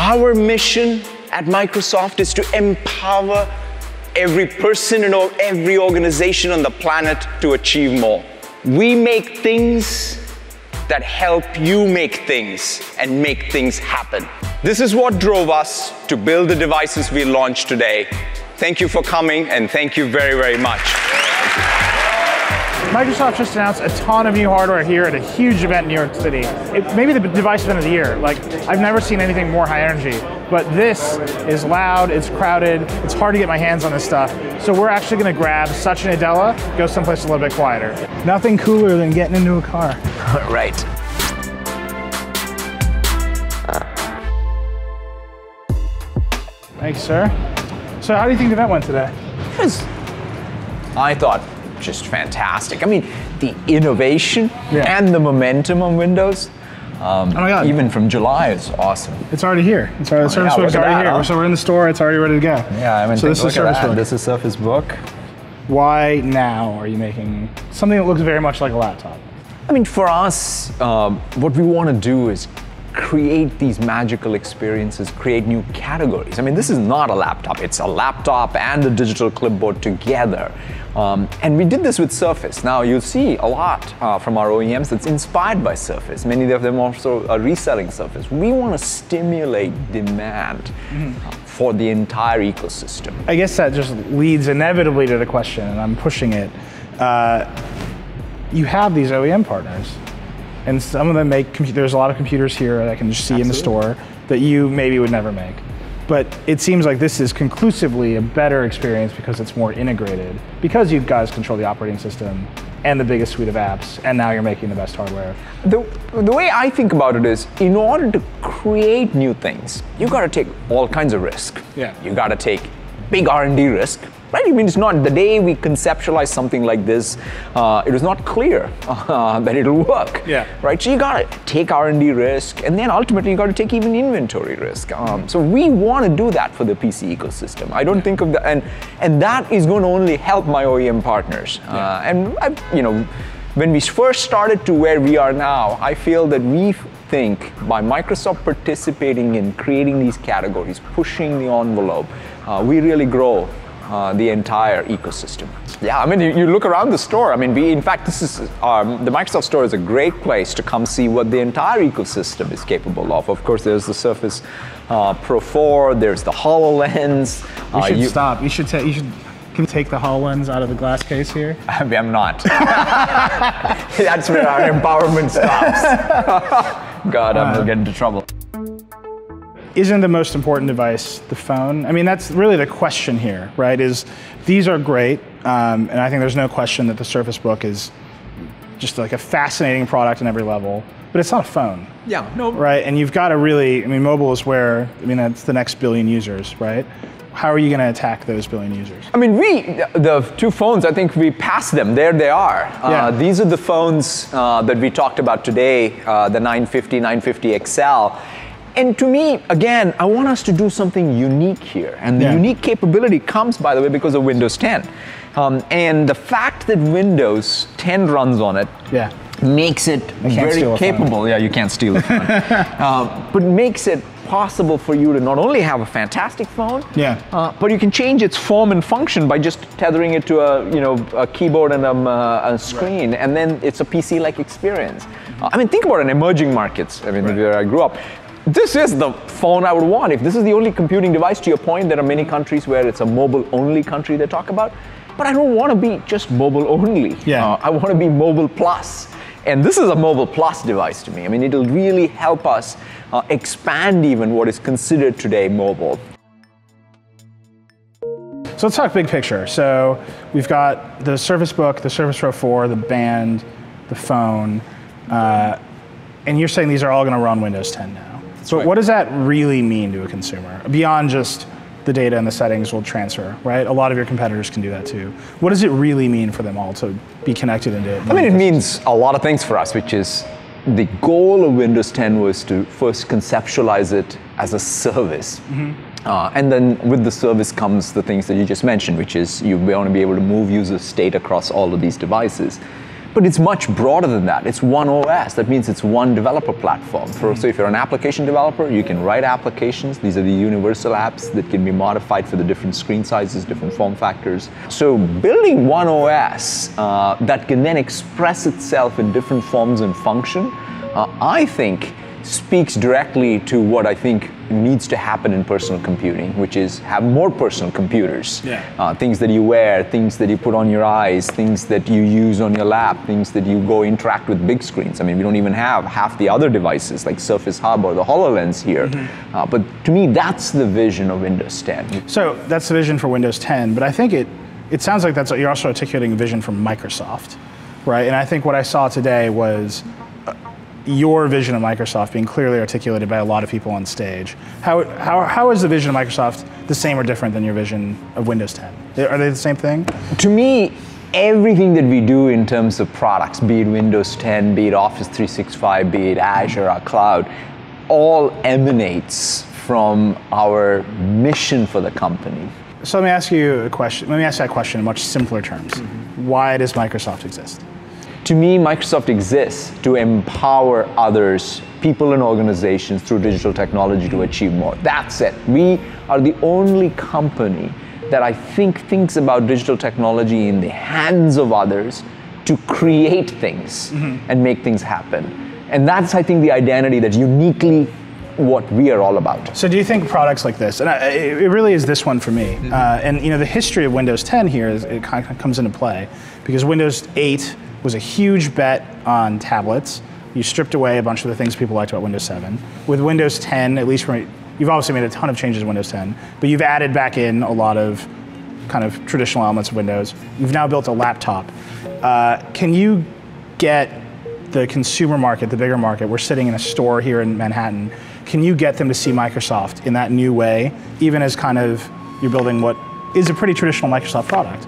Our mission at Microsoft is to empower every person and every organization on the planet to achieve more. We make things that help you make things and make things happen. This is what drove us to build the devices we launched today. Thank you for coming, and thank you very, very much. Microsoft just announced a ton of new hardware here at a huge event in New York City. Maybe the device event of the year. Like, I've never seen anything more high energy, but this is loud, it's crowded, it's hard to get my hands on this stuff. So we're actually gonna grab Satya Nadella, go someplace a little bit quieter. Nothing cooler than getting into a car. Right. Thanks, sir. So how do you think the event went today? I thought just fantastic. I mean, the innovation and the momentum of Windows, oh my God. even from July, is awesome. It's already here. The Surface Book's already here. Huh? So we're in the store, it's already ready to go. Yeah, I mean, so this is Surface Book. This is Surface Book. Why now are you making something that looks very much like a laptop? I mean, for us, what we want to do is create these magical experiences, create new categories. I mean, this is not a laptop. It's a laptop and a digital clipboard together. And we did this with Surface. Now, you'll see a lot from our OEMs that's inspired by Surface. Many of them also are reselling Surface. We want to stimulate demand for the entire ecosystem. I guess that just leads inevitably to the question, and I'm pushing it. You have these OEM partners, and some of them make, there's a lot of computers here that I can just see in the store that you maybe would never make. But it seems like this is conclusively a better experience because it's more integrated, because you guys control the operating system and the biggest suite of apps, and now you're making the best hardware. The way I think about it is, in order to create new things, you got to take all kinds of risk. Yeah. You got to take big R&D risk. Right? I mean, it's not the day we conceptualized something like this, it was not clear that it'll work. Yeah. Right? So you got to take R&D risk, and then ultimately you got to take even inventory risk. So we want to do that for the PC ecosystem. I don't think of that, and that is going to only help my OEM partners. When we first started to where we are now, I feel that we think by Microsoft participating in creating these categories, pushing the envelope, we really grow the entire ecosystem. Yeah, I mean, you look around the store. I mean, in fact, this is the Microsoft Store is a great place to come see what the entire ecosystem is capable of. Of course, there's the Surface Pro 4. There's the HoloLens. You should stop. You should can you take the HoloLens out of the glass case here? I'm not. That's where our empowerment stops. God, I'm gonna get into trouble. Isn't the most important device the phone? I mean, that's really the question here, right? These are great, and I think there's no question that the Surface Book is just like a fascinating product on every level, but it's not a phone. Yeah, no. Right, and you've got to really, I mean, mobile is where, I mean, that's the next billion users, right? How are you going to attack those billion users? I mean, the two phones, I think we passed them. There they are. Yeah. These are the phones that we talked about today, the 950, 950 XL. And to me, again, I want us to do something unique here. And the unique capability comes, by the way, because of Windows 10. And the fact that Windows 10 runs on it makes it very capable. Yeah, you can't steal a phone. But makes it possible for you to not only have a fantastic phone, but you can change its form and function by just tethering it to a keyboard and a screen, and then it's a PC-like experience. I mean, think about it in emerging markets. I mean, where I grew up. This is the phone I would want. If this is the only computing device, to your point, there are many countries where it's a mobile-only country they talk about. But I don't want to be just mobile-only. I want to be mobile plus. And this is a mobile plus device to me. I mean, it'll really help us expand even what is considered today mobile. So let's talk big picture. So we've got the Surface Book, the Surface Pro 4, the Band, the phone, and you're saying these are all going to run Windows 10 now. So what does that really mean to a consumer? Beyond just the data and the settings will transfer, right? A lot of your competitors can do that too. What does it really mean for them all to be connected into it? I mean, it means a lot of things for us, which is the goal of Windows 10 was to first conceptualize it as a service. And then with the service comes the things that you just mentioned, which is you want to be able to move user state across all of these devices. But it's much broader than that. It's one OS. That means it's one developer platform. So if you're an application developer, you can write applications. These are the universal apps that can be modified for the different screen sizes, different form factors. So building one OS that can then express itself in different forms and function, I think speaks directly to what I think needs to happen in personal computing, which is have more personal computers. Things that you wear, things that you put on your eyes, things that you use on your lap, things that you go interact with big screens. I mean, we don't even have half the other devices like Surface Hub or the HoloLens here. But to me, that's the vision of Windows 10. So that's the vision for Windows 10, but I think it sounds like you're also articulating a vision from Microsoft, right? And I think what I saw today was your vision of Microsoft being clearly articulated by a lot of people on stage. How is the vision of Microsoft the same or different than your vision of Windows 10? Are they the same thing? To me, everything that we do in terms of products, be it Windows 10, be it Office 365, be it Azure or cloud, all emanates from our mission for the company. So let me ask you a question. Let me ask that question in much simpler terms. Why does Microsoft exist? To me, Microsoft exists to empower others, people and organizations through digital technology to achieve more. That's it. We are the only company that I think thinks about digital technology in the hands of others to create things and make things happen. And that's, I think, the identity that's uniquely what we are all about. So do you think products like this, and it really is this one for me, and the history of Windows 10 here, it kind of comes into play, because Windows 8 was a huge bet on tablets. You stripped away a bunch of the things people liked about Windows 7. With Windows 10, at least you've obviously made a ton of changes in Windows 10, but you've added back in a lot of kind of traditional elements of Windows. You've now built a laptop. Can you get the consumer market, the bigger market, we're sitting in a store here in Manhattan, can you get them to see Microsoft in that new way, even as kind of you're building what is a pretty traditional Microsoft product?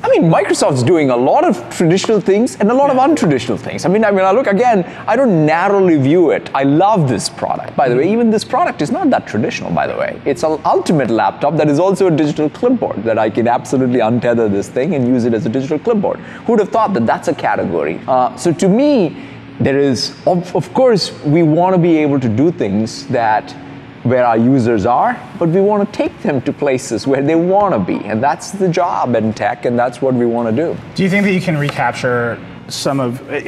I mean, Microsoft's doing a lot of traditional things and a lot of untraditional things. I mean, I look again, I don't narrowly view it. I love this product. By the way, even this product is not that traditional, by the way. It's an ultimate laptop that is also a digital clipboard that I can absolutely untether this thing and use it as a digital clipboard. Who would have thought that that's a category? So to me, there is, of course, we want to be able to do things where our users are, but we want to take them to places where they want to be. And that's the job in tech, and that's what we want to do. Do you think that you can recapture some of, it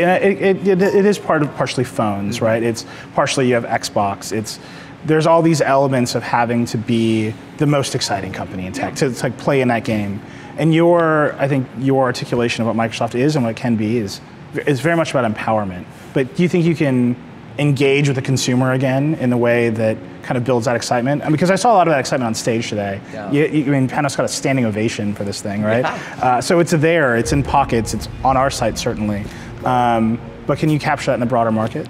is partially phones, right? It's partially you have Xbox. There's all these elements of having to be the most exciting company in tech, to like play in that game. And I think your articulation of what Microsoft is and what it can be is very much about empowerment. But do you think you can engage with the consumer again in the way that kind of builds that excitement? Because I saw a lot of that excitement on stage today. I mean, Panos got a standing ovation for this thing, right? So it's there, it's in pockets, it's on our site certainly. But can you capture that in the broader market?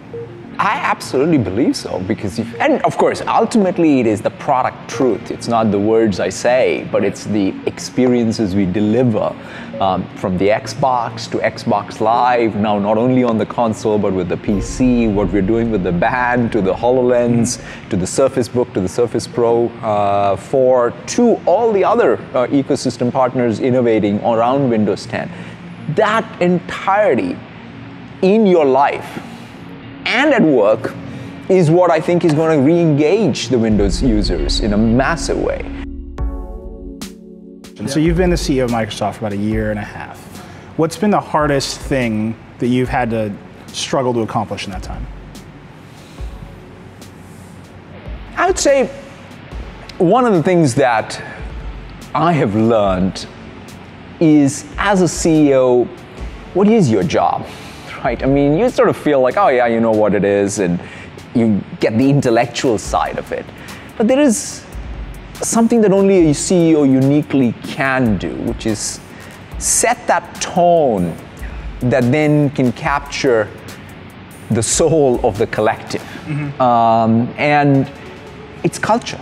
I absolutely believe so, because and of course, ultimately it is the product truth. It's not the words I say, but it's the experiences we deliver from the Xbox to Xbox Live, now not only on the console, but with the PC, what we're doing with the Band, to the HoloLens, to the Surface Book, to the Surface Pro 4, to all the other ecosystem partners innovating around Windows 10. That entirety in your life and at work is what I think is going to re-engage the Windows users in a massive way. So you've been the CEO of Microsoft for about a year and a half. What's been the hardest thing that you've had to struggle to accomplish in that time? I would say one of the things that I have learned is, as a CEO, what is your job? Right? I mean, you sort of feel like, oh yeah, you know what it is, and you get the intellectual side of it. But there is something that only a CEO uniquely can do, which is set that tone that then can capture the soul of the collective. And it's culture.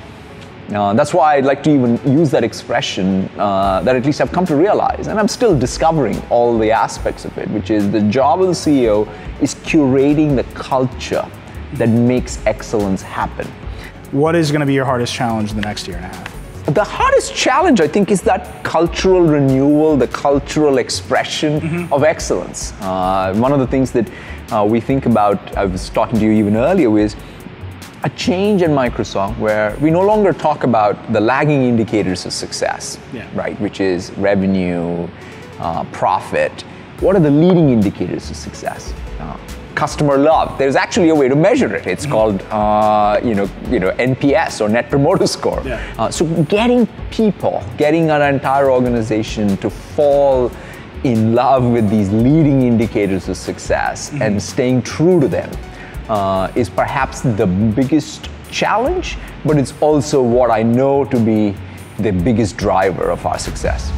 That's why I'd like to even use that expression that at least I've come to realize, and I'm still discovering all the aspects of it, which is the job of the CEO is curating the culture that makes excellence happen. What is going to be your hardest challenge in the next year and a half? the hardest challenge, I think, is that cultural renewal, the cultural expression of excellence. One of the things that we think about, I was talking to you even earlier, is a change in Microsoft where we no longer talk about the lagging indicators of success, right? Which is revenue, profit. What are the leading indicators of success? Customer love. There's actually a way to measure it. It's called, NPS or Net Promoter Score. So getting people, getting our entire organization to fall in love with these leading indicators of success and staying true to them is perhaps the biggest challenge, but it's also what I know to be the biggest driver of our success.